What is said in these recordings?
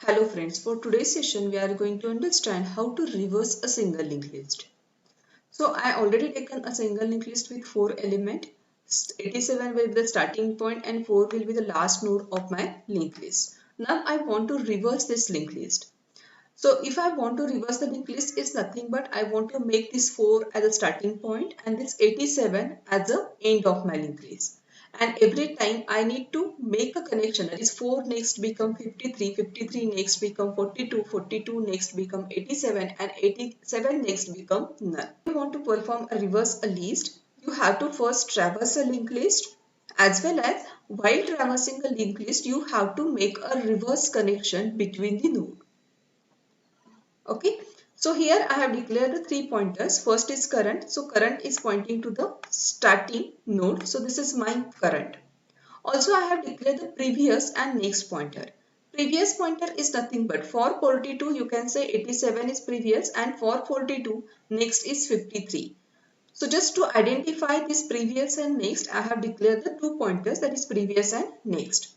Hello friends, for today's session we are going to understand how to reverse a single linked list. So I already taken a single linked list with 4 elements. 87 will be the starting point and 4 will be the last node of my linked list. Now I want to reverse this linked list. So if I want to reverse the linked list, it's nothing but I want to make this 4 as a starting point and this 87 as the end of my linked list. And every time I need to make a connection, that is 4 next become 53, 53 next become 42, 42 next become 87 and 87 next become null. If you want to perform a reverse a list, you have to first traverse a linked list, as well as while traversing a linked list you have to make a reverse connection between the node. Okay, so here I have declared the 3 pointers. First is current. So current is pointing to the starting node. So this is my current. Also I have declared the previous and next pointer. Previous pointer is nothing but for 42 you can say 87 is previous and for 42 next is 53. So just to identify this previous and next I have declared the 2 pointers, that is previous and next.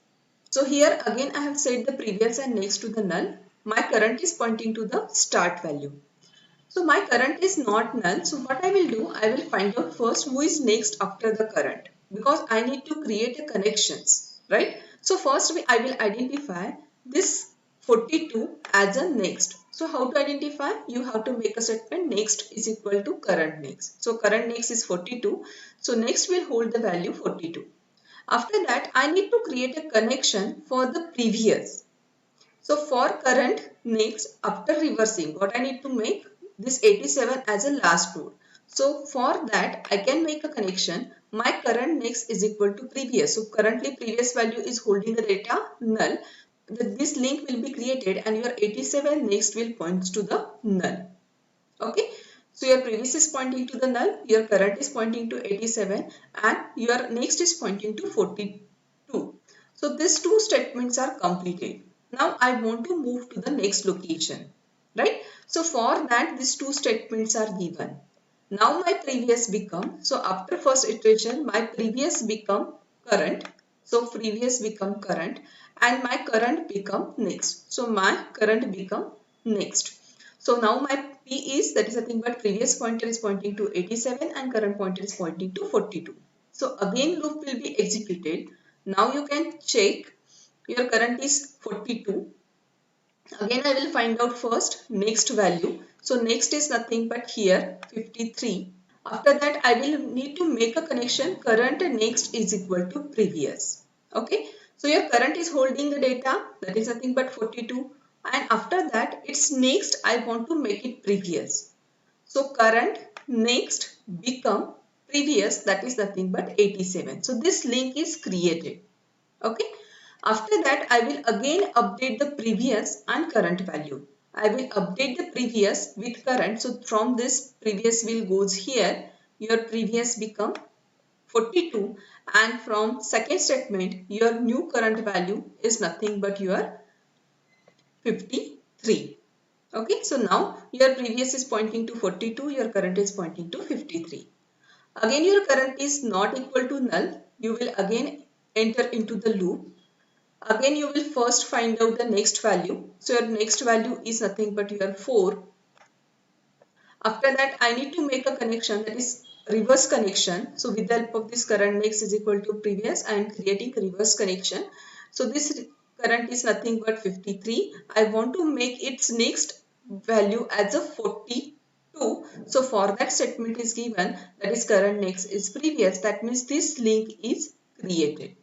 So here again I have set the previous and next to the null. My current is pointing to the start value. So my current is not null. So what I will do, I will find out first who is next after the current, because I need to create a connections, right? So first I will identify this 42 as a next. So how to identify? You have to make a statement next is equal to current next. So current next is 42. So next will hold the value 42. After that, I need to create a connection for the previous. So for current next, after reversing, what I need to make this 87 as a last node. So for that, I can make a connection. My current next is equal to previous. So currently previous value is holding the data null. This link will be created and your 87 next will point to the null. Okay. So your previous is pointing to the null, your current is pointing to 87 and your next is pointing to 42. So these two statements are completed. Now I want to move to the next location, right? So for that these two statements are given. Now my previous become, so after first iteration my previous become current. So previous become current and my current become next. So my current become next. So now my P is, that is nothing but previous pointer is pointing to 87 and current pointer is pointing to 42. So again loop will be executed. Now you can check your current is 42. Again I will find out first next value. So next is nothing but here 53. After that I will need to make a connection current next is equal to previous. Okay. So your current is holding the data, that is nothing but 42, and after that its next I want to make it previous. So current next become previous, that is nothing but 87. So this link is created. Okay. After that I will again update the previous and current value. I will update the previous with current. So from this previous will goes here. Your previous become 42 and from second statement your new current value is nothing but your 53. Okay, so now your previous is pointing to 42, your current is pointing to 53. Again your current is not equal to null. You will again enter into the loop. Again you will first find out the next value. So your next value is nothing but your 4. After that I need to make a connection, that is reverse connection. So with the help of this current next is equal to previous, I am creating a reverse connection. So this current is nothing but 53. I want to make its next value as a 42. So for that statement is given, that is current next is previous. That means this link is created.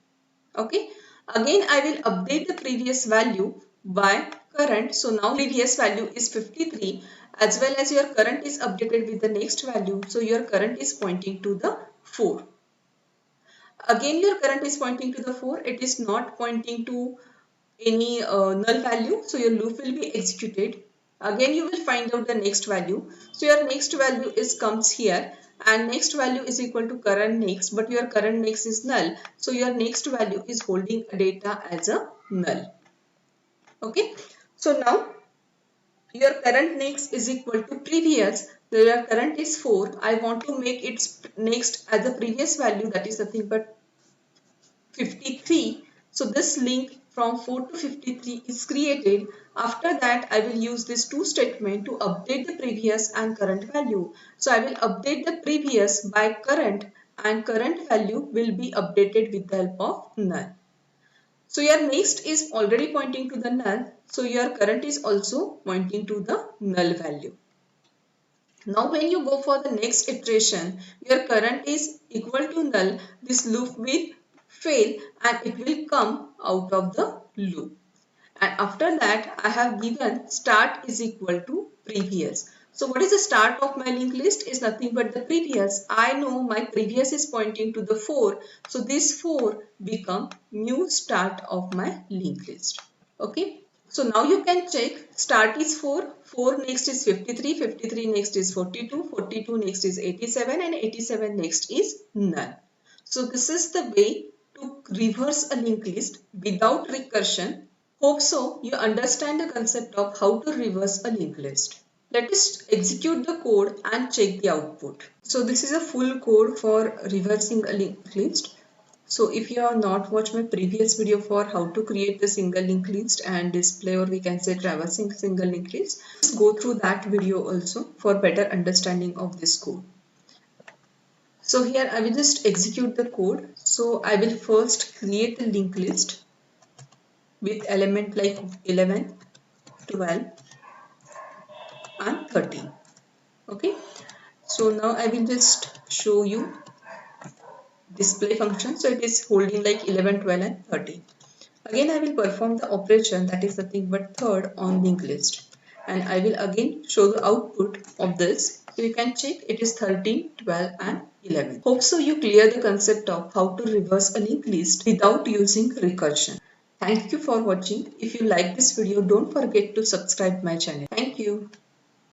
Okay. Again I will update the previous value by current. So now previous value is 53 as well as your current is updated with the next value. So your current is pointing to the 4. Again your current is pointing to the 4. It is not pointing to any null value. So your loop will be executed. Again you will find out the next value. So your next value is comes here and next value is equal to current next, but your current next is null. So your next value is holding data as a null. Okay. So now your current next is equal to previous. So your current is 4. I want to make its next as a previous value, that is nothing but 53. So this link from 4 to 53 is created. After that, I will use this to statement to update the previous and current value. So I will update the previous by current, and current value will be updated with the help of null. So your next is already pointing to the null. So your current is also pointing to the null value. Now when you go for the next iteration, your current is equal to null. This loop will fail and it will come out of the loop. And after that, I have given start is equal to previous. So what is the start of my linked list is nothing but the previous. I know my previous is pointing to the 4. So this 4 become new start of my linked list. Okay. So now you can check start is 4, 4 next is 53, 53 next is 42, 42 next is 87 and 87 next is null. So this is the way to reverse a linked list without recursion. Hope so you understand the concept of how to reverse a linked list. Let us execute the code and check the output. So this is a full code for reversing a linked list. So if you have not watched my previous video for how to create the single linked list and display, or we can say traversing single linked list, just go through that video also for better understanding of this code. So here I will just execute the code. So I will first create the linked list with element like 11, 12 and 13. Okay. So now I will just show you display function. So it is holding like 11, 12 and 13. Again I will perform the operation that is nothing but third on linked list, and I will again show the output of this. So you can check it is 13, 12 and 11. Hope so you clear the concept of how to reverse a linked list without using recursion. Thank you for watching. If you like this video, don't forget to subscribe my channel. Thank you.